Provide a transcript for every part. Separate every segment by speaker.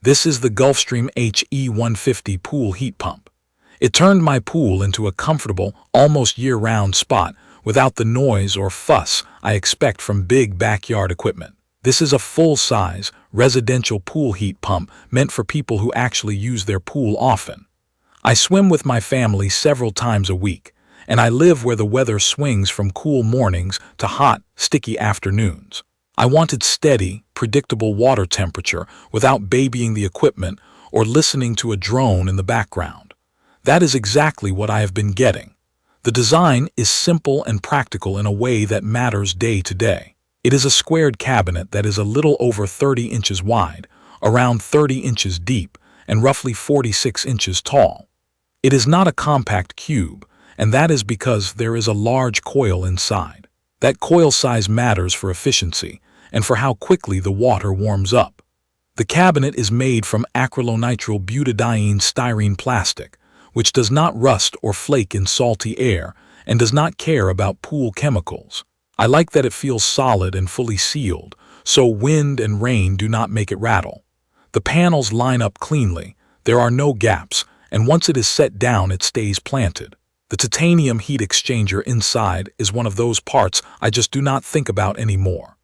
Speaker 1: This is the Gulfstream HE150 pool heat pump. It turned my pool into a comfortable, almost year-round spot without the noise or fuss I expect from big backyard equipment. This is a full-size, residential pool heat pump meant for people who actually use their pool often. I swim with my family several times a week, and I live where the weather swings from cool mornings to hot, sticky afternoons. I wanted steady, predictable water temperature without babying the equipment or listening to a drone in the background. That is exactly what I have been getting. The design is simple and practical in a way that matters day to day. It is a squared cabinet that is a little over 30 inches wide, around 30 inches deep, and roughly 46 inches tall. It is not a compact cube, and that is because there is a large coil inside. That coil size matters for efficiency and for how quickly the water warms up. The cabinet is made from acrylonitrile butadiene styrene plastic, which does not rust or flake in salty air and does not care about pool chemicals. I like that it feels solid and fully sealed, so wind and rain do not make it rattle. The panels line up cleanly, there are no gaps, and once it is set down it stays planted. The titanium heat exchanger inside is one of those parts I just do not think about anymore.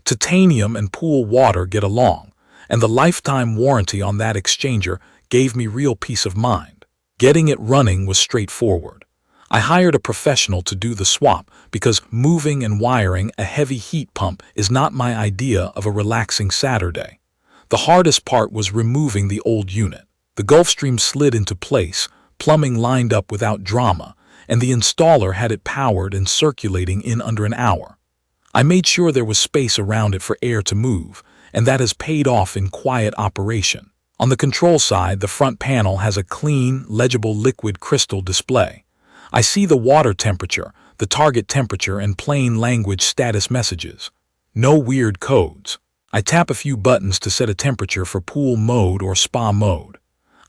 Speaker 1: Titanium and pool water get along, and the lifetime warranty on that exchanger gave me real peace of mind. Getting it running was straightforward. I hired a professional to do the swap because moving and wiring a heavy heat pump is not my idea of a relaxing Saturday. The hardest part was removing the old unit. The Gulfstream slid into place, plumbing lined up without drama, and the installer had it powered and circulating in under an hour. I made sure there was space around it for air to move, and that has paid off in quiet operation. On the control side, the front panel has a clean, legible liquid crystal display. I see the water temperature, the target temperature, and plain language status messages. No weird codes. I tap a few buttons to set a temperature for pool mode or spa mode.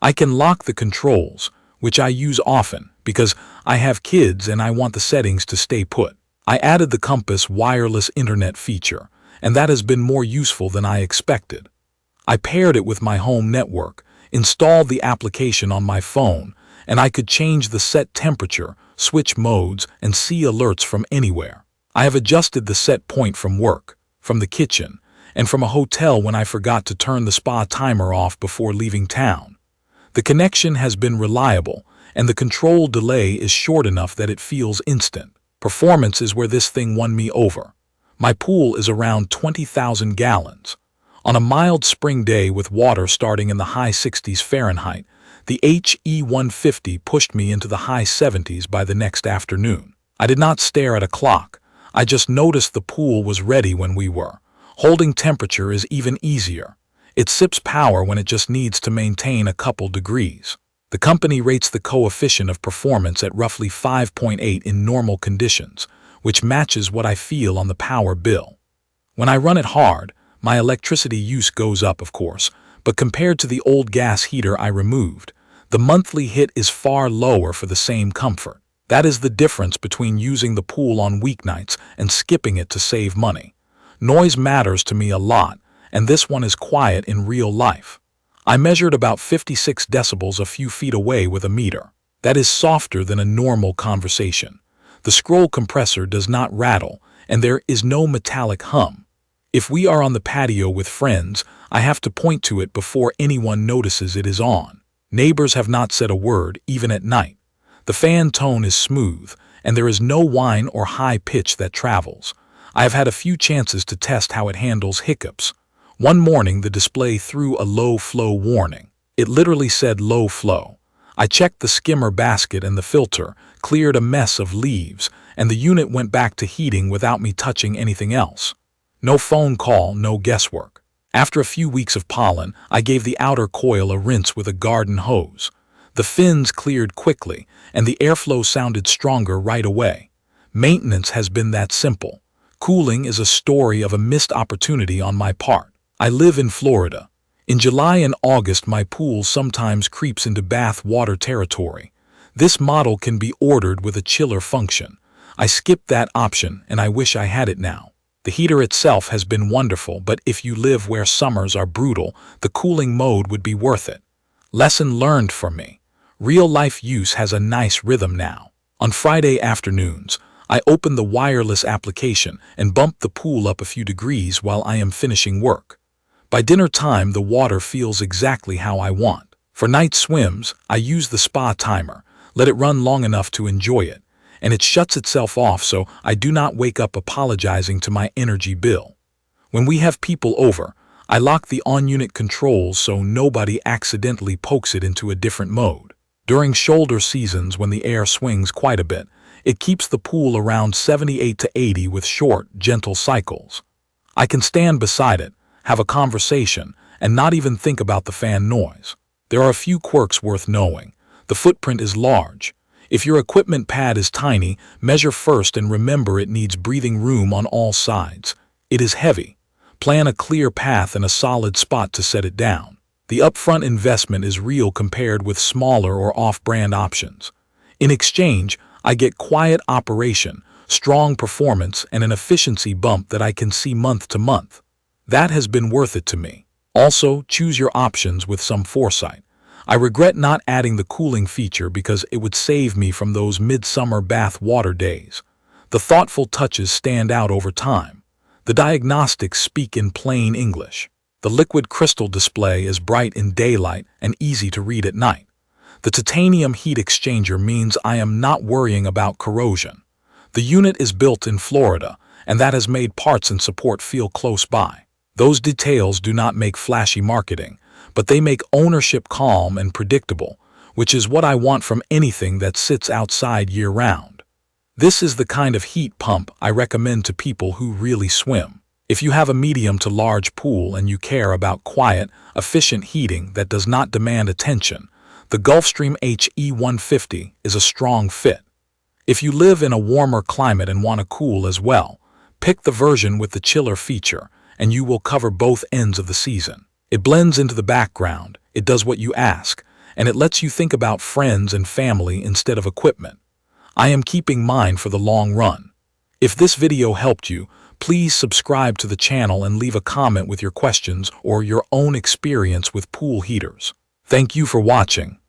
Speaker 1: I can lock the controls, which I use often because I have kids and I want the settings to stay put. I added the compass wireless internet feature, and that has been more useful than I expected. I paired it with my home network, installed the application on my phone, and I could change the set temperature, switch modes, and see alerts from anywhere. I have adjusted the set point from work, from the kitchen, and from a hotel when I forgot to turn the spa timer off before leaving town. The connection has been reliable, and the control delay is short enough that it feels instant. Performance is where this thing won me over. My pool is around 20,000 gallons. On a mild spring day with water starting in the high 60s Fahrenheit, the HE150 pushed me into the high 70s by the next afternoon. I did not stare at a clock. I just noticed the pool was ready when we were. Holding temperature is even easier. It sips power when it just needs to maintain a couple degrees. The company rates the coefficient of performance at roughly 5.8 in normal conditions, which matches what I feel on the power bill. When I run it hard, my electricity use goes up, of course, but compared to the old gas heater I removed, the monthly hit is far lower for the same comfort. That is the difference between using the pool on weeknights and skipping it to save money. Noise matters to me a lot, and this one is quiet in real life. I measured about 56 decibels a few feet away with a meter. That is softer than a normal conversation. The scroll compressor does not rattle, and there is no metallic hum. If we are on the patio with friends, I have to point to it before anyone notices it is on. Neighbors have not said a word, even at night. The fan tone is smooth, and there is no whine or high pitch that travels. I have had a few chances to test how it handles hiccups. One morning, the display threw a low flow warning. It literally said low flow. I checked the skimmer basket and the filter, cleared a mess of leaves, and the unit went back to heating without me touching anything else. No phone call, no guesswork. After a few weeks of pollen, I gave the outer coil a rinse with a garden hose. The fins cleared quickly, and the airflow sounded stronger right away. Maintenance has been that simple. Cooling is a story of a missed opportunity on my part. I live in Florida. In July and August, my pool sometimes creeps into bath water territory. This model can be ordered with a chiller function. I skipped that option, and I wish I had it now. The heater itself has been wonderful, but if you live where summers are brutal, the cooling mode would be worth it. Lesson learned for me. Real-life use has a nice rhythm now. On Friday afternoons, I open the wireless application and bump the pool up a few degrees while I am finishing work. By dinner time, the water feels exactly how I want. For night swims, I use the spa timer, let it run long enough to enjoy it, and it shuts itself off so I do not wake up apologizing to my energy bill. When we have people over, I lock the on-unit controls so nobody accidentally pokes it into a different mode. During shoulder seasons when the air swings quite a bit, it keeps the pool around 78 to 80 with short, gentle cycles. I can stand beside it, have a conversation, and not even think about the fan noise. There are a few quirks worth knowing. The footprint is large. If your equipment pad is tiny, measure first and remember it needs breathing room on all sides. It is heavy. Plan a clear path and a solid spot to set it down. The upfront investment is real compared with smaller or off-brand options. In exchange, I get quiet operation, strong performance, and an efficiency bump that I can see month to month. That has been worth it to me. Also, choose your options with some foresight. I regret not adding the cooling feature because it would save me from those midsummer bath water days. The thoughtful touches stand out over time. The diagnostics speak in plain English. The liquid crystal display is bright in daylight and easy to read at night. The titanium heat exchanger means I am not worrying about corrosion. The unit is built in Florida, and that has made parts and support feel close by. Those details do not make flashy marketing, but they make ownership calm and predictable, which is what I want from anything that sits outside year-round. This is the kind of heat pump I recommend to people who really swim. If you have a medium to large pool and you care about quiet, efficient heating that does not demand attention, the Gulfstream HE150 is a strong fit. If you live in a warmer climate and want to cool as well, pick the version with the chiller feature, and you will cover both ends of the season. It blends into the background, it does what you ask, and it lets you think about friends and family instead of equipment. I am keeping mine for the long run. If this video helped you, please subscribe to the channel and leave a comment with your questions or your own experience with pool heaters. Thank you for watching.